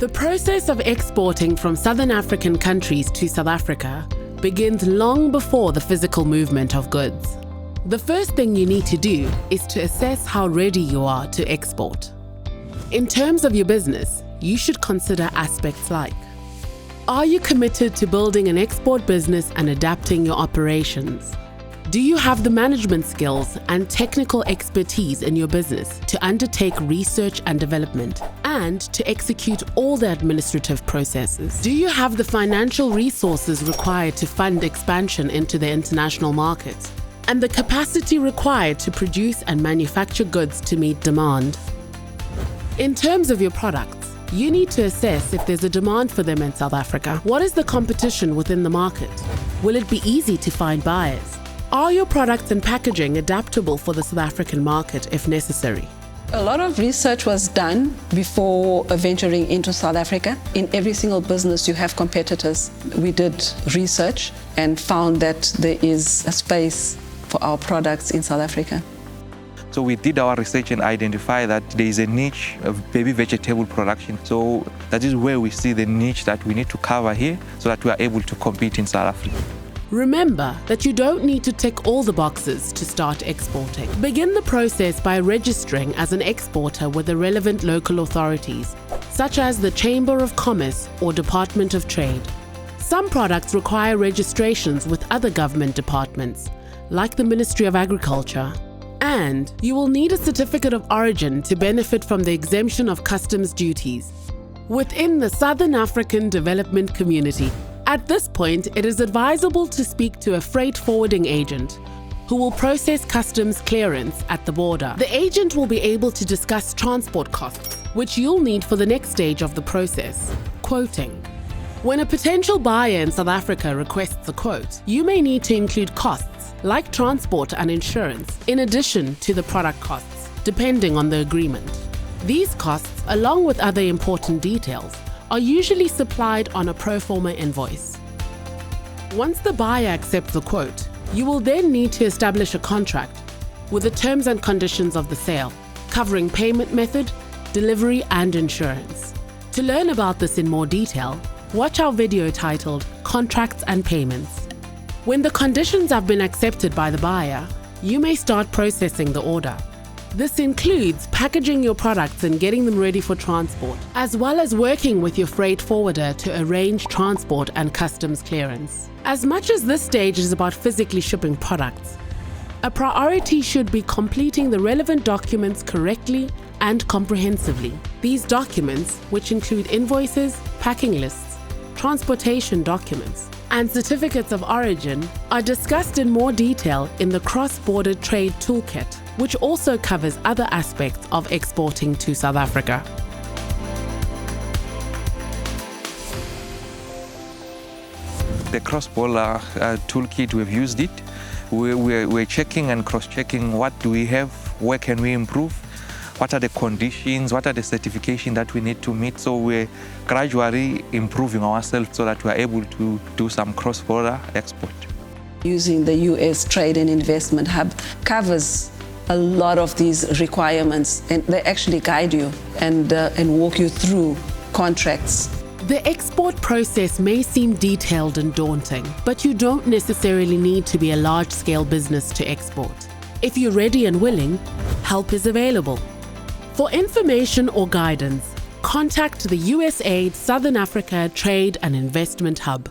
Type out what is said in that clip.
The process of exporting from Southern African countries to South Africa begins long before the physical movement of goods. The first thing you need to do is to assess how ready you are to export. In terms of your business, you should consider aspects like: are you committed to building an export business and adapting your operations? Do you have the management skills and technical expertise in your business to undertake research and development and to execute all the administrative processes? Do you have the financial resources required to fund expansion into the international market and the capacity required to produce and manufacture goods to meet demand? In terms of your products, you need to assess if there's a demand for them in South Africa. What is the competition within the market? Will it be easy to find buyers? Are your products and packaging adaptable for the South African market if necessary? A lot of research was done before venturing into South Africa. In every single business you have competitors. We did research and found that there is a space for our products in South Africa. So we did our research and identify that there is a niche of baby vegetable production. So that is where we see the niche that we need to cover here so that we are able to compete in South Africa. Remember that you don't need to tick all the boxes to start exporting. Begin the process by registering as an exporter with the relevant local authorities, such as the Chamber of Commerce or Department of Trade. Some products require registrations with other government departments, like the Ministry of Agriculture. And you will need a certificate of origin to benefit from the exemption of customs duties within the Southern African Development Community. At this point, it is advisable to speak to a freight forwarding agent who will process customs clearance at the border. The agent will be able to discuss transport costs, which you'll need for the next stage of the process, quoting. When a potential buyer in South Africa requests a quote, you may need to include costs like transport and insurance, in addition to the product costs, depending on the agreement. These costs, along with other important details, are usually supplied on a pro forma invoice. Once the buyer accepts the quote, you will then need to establish a contract with the terms and conditions of the sale, covering payment method, delivery, and insurance. To learn about this in more detail, watch our video titled Contracts and Payments. When the conditions have been accepted by the buyer, you may start processing the order. This includes packaging your products and getting them ready for transport, as well as working with your freight forwarder to arrange transport and customs clearance. As much as this stage is about physically shipping products, a priority should be completing the relevant documents correctly and comprehensively. These documents, which include invoices, packing lists, transportation documents, and certificates of origin, are discussed in more detail in the CrossBorder Trade Toolkit, which also covers other aspects of exporting to South Africa. The CrossBorder toolkit, we've used it. We're checking and cross-checking what do we have, where can we improve, what are the conditions, what are the certifications that we need to meet. So we're gradually improving ourselves so that we're able to do some cross-border export. Using the US Trade and Investment Hub covers a lot of these requirements, and they actually guide you and walk you through contracts. The export process may seem detailed and daunting, but you don't necessarily need to be a large-scale business to export. If you're ready and willing, help is available. For information or guidance, contact the USAID Southern Africa Trade and Investment Hub.